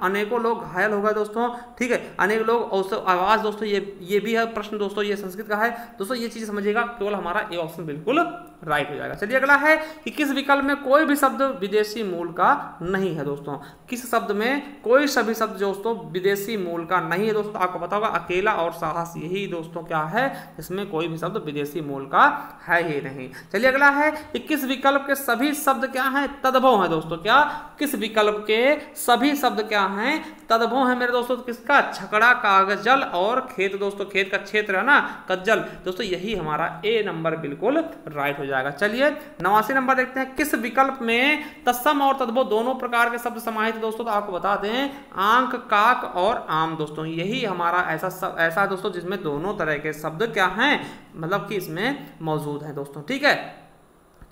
S1: अनेकों लोग घायल हो गए दोस्तों, ठीक है, अनेक लोग आवाज दोस्तों, ये भी है प्रश्न दोस्तों, ये संस्कृत का है दोस्तों, ये चीज समझिएगा, केवल हमारा ए ऑप्शन बिल्कुल राइट हो जाएगा। चलिए अगला है कि किस विकल्प में कोई भी शब्द विदेशी मूल का नहीं है दोस्तों, किस शब्द में कोई सभी शब्द दोस्तों विदेशी मूल का नहीं है दोस्तों। आपको पता होगा अकेला और साहस, यही दोस्तों क्या है, इसमें कोई भी शब्द विदेशी मूल का है ही नहीं। चलिए अगला है कि किस विकल्प के सभी शब्द क्या हैं, तद्भव है दोस्तों, क्या किस विकल्प के सभी शब्द क्या हैं, तद्भव है मेरे दोस्तों। किसका, छकड़ा, कागजल और खेत दोस्तों, खेत का क्षेत्र है ना, कज्जल दोस्तों, यही हमारा ए नंबर बिल्कुल राइट हो जाएगा। चलिए 89 नंबर देखते हैं, किस विकल्प में तत्सम और तद्भव दोनों प्रकार के शब्द समाहित दोस्तों। तो आपको बता दें आंख, काक और आम दोस्तों, यही हमारा ऐसा दोस्तों जिसमें दोनों तरह के शब्द क्या हैं, मतलब कि इसमें मौजूद है दोस्तों, ठीक है।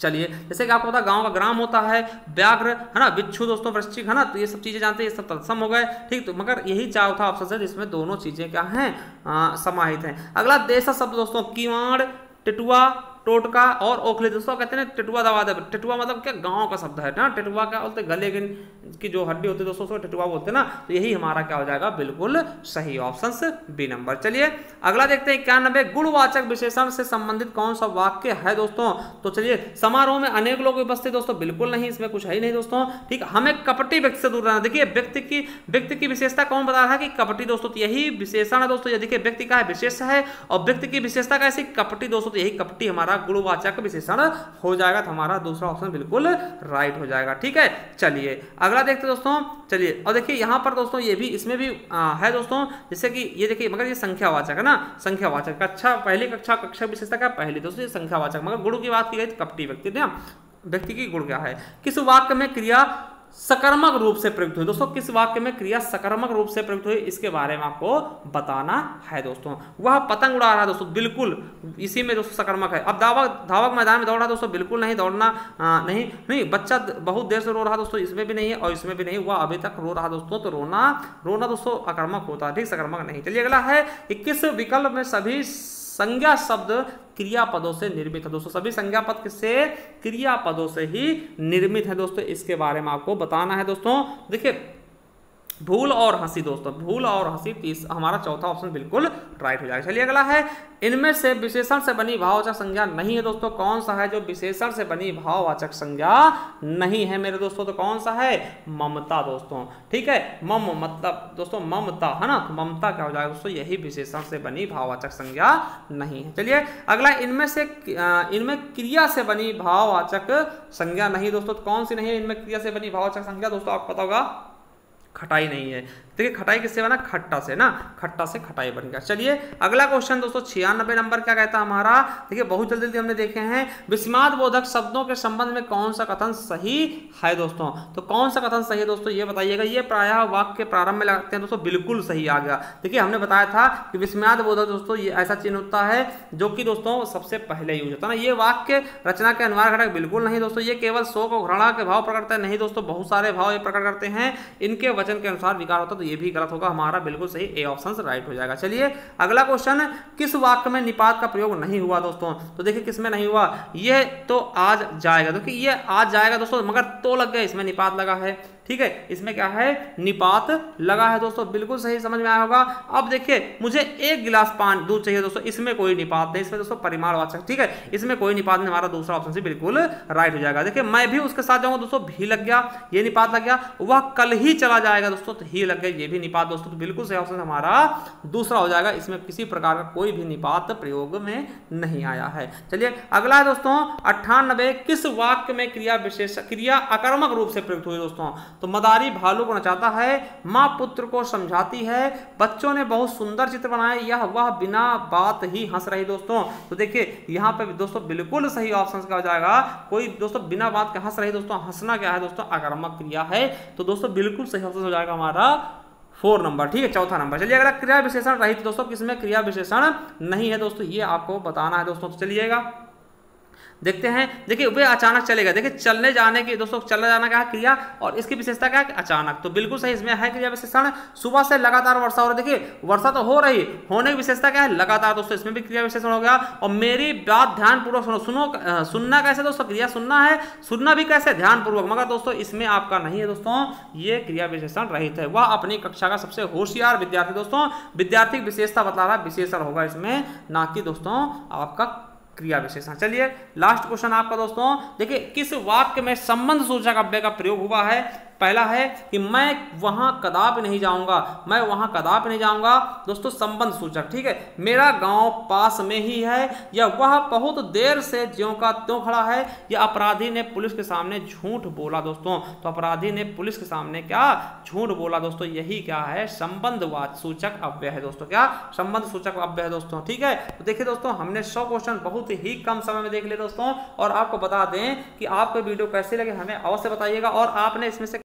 S1: चलिए जैसे कि आपको पता गांव का ग्राम होता है, व्याघ्र है ना, बिच्छू दोस्तों, वृश्चिक है ना, तो ये सब चीजें जानते हैं, ये सब तत्सम हो गए, ठीक। तो मगर यही चौथा ऑप्शन है जिसमें दोनों चीजें क्या हैं, समाहित हैं। अगला देशा शब्द दोस्तों, कीवाड़, टिटुआ, टोटका और ओखली दोस्तों, कहते हैं टिटुआ दबा दे, टिटुआ मतलब क्या गांव का शब्द है ना, टिटुआ क्या बोलते हैं, गले की जो हड्डी होती है दोस्तों उसको टिटुआ बोलते हैं ना, तो यही हमारा क्या हो जाएगा, बिल्कुल सही ऑप्शन बी नंबर। चलिए अगला देखते हैं 91 गुणवाचक विशेषण से संबंधित कौन सा वाक्य है दोस्तों। तो चलिए समारोह में अनेक लोग उपस्थित दोस्तों, बिल्कुल नहीं, इसमें कुछ है ही नहीं दोस्तों, ठीक। हमें कपटी व्यक्ति से दूर रहना। देखिए व्यक्ति की विशेषता कौन बता रहा है कि कपटी दोस्तों, तो यही विशेषण है दोस्तों, ये देखिए व्यक्ति का है विशेष है और व्यक्ति की विशेषता कैसी, कपटी दोस्तों, तो यही कपटी हमारा गुणवाचक विशेषण हो जाएगा, तो हमारा दूसरा ऑप्शन बिल्कुल राइट हो जाएगा, ठीक है। चलिए अगला देखते दोस्तों, चलिए और देखिए यहाँ पर दोस्तों ये भी इसमें भी है दोस्तों, जैसे कि ये देखिए, मगर ये संख्यावाचक है ना, संख्यावाचक, कक्षा पहली कक्षा विशेषता क्या पहली दोस्तों, ये संख्यावाचक, मगर गुण की बात की गई तो कपटी व्यक्ति ना, व्यक्ति की गुण क्या है। किस वाक्य में क्रिया सकर्मक रूप से प्रयुक्त हुई दोस्तों, किस वाक्य में क्रिया सकर्मक रूप से प्रयुक्त हुई, इसके बारे में आपको बताना है दोस्तों। वह पतंग उड़ा रहा है दोस्तों, बिल्कुल इसी में दोस्तों सकर्मक है। अब धावक मैदान में दौड़ रहा दोस्तों, बिल्कुल नहीं, दौड़ना नहीं। बच्चा बहुत देर से रो रहा दोस्तों, इसमें भी नहीं है और इसमें भी नहीं, वह अभी तक रो रहा दोस्तों, तो रोना दोस्तों अकर्मक होता है, ठीक, सकर्मक नहीं। चलिए अगला है कि किस विकल्प में सभी संज्ञा शब्द क्रियापदों से निर्मित है दोस्तों, सभी संज्ञा पद किससे, क्रियापदों से ही निर्मित है दोस्तों, इसके बारे में आपको बताना है दोस्तों। देखिए भूल और हंसी दोस्तों, भूल और हंसी हमारा चौथा ऑप्शन बिल्कुल राइट हो जाएगा। चलिए अगला है, इनमें से विशेषण से बनी भाववाचक संज्ञा नहीं है दोस्तों, कौन सा है जो विशेषण से बनी भाववाचक संज्ञा नहीं है मेरे दोस्तों, तो कौन सा है, ममता दोस्तों, ठीक है। मम मतलब दोस्तों ममता है ना, तो ममता क्या हो जाएगा दोस्तों, यही विशेषण से बनी भाववाचक संज्ञा नहीं है। चलिए अगला, इनमें क्रिया से बनी भाववाचक संज्ञा नहीं दोस्तों, तो कौन सी नहीं है इनमें क्रिया से बनी भाववाचक संज्ञा दोस्तों, आपको पता होगा खटाई नहीं है। देखिए खटाई किससे बना, खट्टा से ना, खट्टा से खटाई बन गया। चलिए अगला क्वेश्चन दोस्तों 96 नंबर क्या कहता है हमारा, देखिए बहुत जल्दी हमने देखे हैं, विस्माद बोधक शब्दों के संबंध में कौन सा कथन सही है दोस्तों, तो कौन सा कथन सही है दोस्तों, ये बताइएगा। ये प्रायः वाक्य के प्रारंभ में लगाते हैं दोस्तों, बिल्कुल सही आ गया। देखिए हमने बताया था कि विस्माद बोधक दोस्तों ये ऐसा चिन्ह होता है जो कि दोस्तों सबसे पहले यूज होता है ना, ये वाक्य रचना के अनिवार्य घटक बिल्कुल नहीं दोस्तों, ये केवल शोक और घृणा के भाव प्रकट करते हैं, नहीं दोस्तों, बहुत सारे भाव ये प्रकट करते हैं। इनके वचन के अनुसार विकार होता तो ये भी गलत होगा, हमारा बिल्कुल सही ए ऑप्शन राइट हो जाएगा। चलिए अगला क्वेश्चन, किस वाक्य में निपात का प्रयोग नहीं हुआ दोस्तों? तो देखिए किसमें नहीं हुआ, ये तो आज जाएगा, देखिए ये आज जाएगा दोस्तों, मगर तो लग गया, इसमें निपात लगा है, ठीक है, इसमें क्या है, निपात लगा है दोस्तों, बिल्कुल सही समझ में आया होगा। अब देखिए मुझे 1 गिलास पानी दूध चाहिए दोस्तों, इसमें कोई निपात नहीं, इसमें दोस्तों परिमाणवाचक, ठीक है, इसमें कोई निपात नहीं, हमारा दूसरा ऑप्शन से बिल्कुल राइट हो जाएगा। देखिए मैं भी उसके साथ जाऊंगा दोस्तों, भी लग गया, ये निपात लग गया, वह कल ही चला जाएगा दोस्तों, तो ही लग गया, ये भी निपात दोस्तों, तो बिल्कुल सही ऑप्शन हमारा दूसरा हो जाएगा, इसमें किसी प्रकार का कोई भी निपात प्रयोग में नहीं आया है। चलिए अगला है दोस्तों 98, किस वाक्य में क्रिया विशेष क्रिया आक्रामक रूप से प्रयुक्त हुई दोस्तों? तो मदारी भालू को नचाता है, मां पुत्र को समझाती है, बच्चों ने बहुत सुंदर चित्र बनाए, यह वह बिना बात ही हंस रही दोस्तों। तो देखिए यहां पे दोस्तों बिल्कुल सही ऑप्शन क्या हो जाएगा, कोई दोस्तों बिना बात के हंस रही दोस्तों, हंसना क्या है दोस्तों, आक्रामक क्रिया है, तो दोस्तों बिल्कुल सही ऑप्शन हो जाएगा हमारा 4 नंबर, ठीक है, चौथा नंबर। चलिए अगला क्रिया विशेषण रहित दोस्तों, किसमें क्रिया विशेषण नहीं है दोस्तों, ये आपको बताना है दोस्तों। तो चलिएगा देखते हैं, देखिए वे अचानक चलेगा, देखिए चलने जाने की दोस्तों, चलने जाना क्या है क्रिया, और इसकी विशेषता क्या है, अचानक, तो बिल्कुल सही इसमें है क्रिया विशेषण। सुबह से लगातार वर्षा हो रही, देखिए वर्षा तो हो रही, होने की विशेषता क्या है, लगातार दोस्तों, इसमें भी क्रिया विशेषण हो गया। और मेरी बात ध्यानपूर्वक सुनो, सुनना कैसे दोस्तों, क्रिया सुनना है, सुनना भी कैसे, ध्यानपूर्वक, मगर दोस्तों इसमें आपका नहीं है दोस्तों, ये क्रिया विशेषण रहित है। वह अपनी कक्षा का सबसे होशियार विद्यार्थी दोस्तों, विद्यार्थी की विशेषता बता रहा है, विशेषण होगा इसमें, ना कि दोस्तों आपका क्रिया विशेषण। चलिए लास्ट क्वेश्चन आपका दोस्तों, देखिए किस वाक्य में संबंध सूचक अव्यय का प्रयोग हुआ है? पहला है कि मैं वहां कदापि नहीं जाऊंगा, मैं वहां कदापि नहीं जाऊंगा दोस्तों, संबंध सूचक, ठीक है, मेरा गांव पास में ही है, या वह बहुत देर से ज्यों का त्यों खड़ा है, या अपराधी ने पुलिस के सामने झूठ बोला दोस्तों। तो अपराधी ने पुलिस के सामने क्या झूठ बोला दोस्तों, यही क्या है, संबंधवाचक सूचक अव्यय है दोस्तों, क्या संबंध सूचक अव्यय है दोस्तों, ठीक है। तो देखिए दोस्तों हमने 100 क्वेश्चन बहुत ही कम समय में देख लिए दोस्तों, और आपको बता दें कि आपको वीडियो कैसे लगे हमें अवश्य बताइएगा, और आपने इसमें से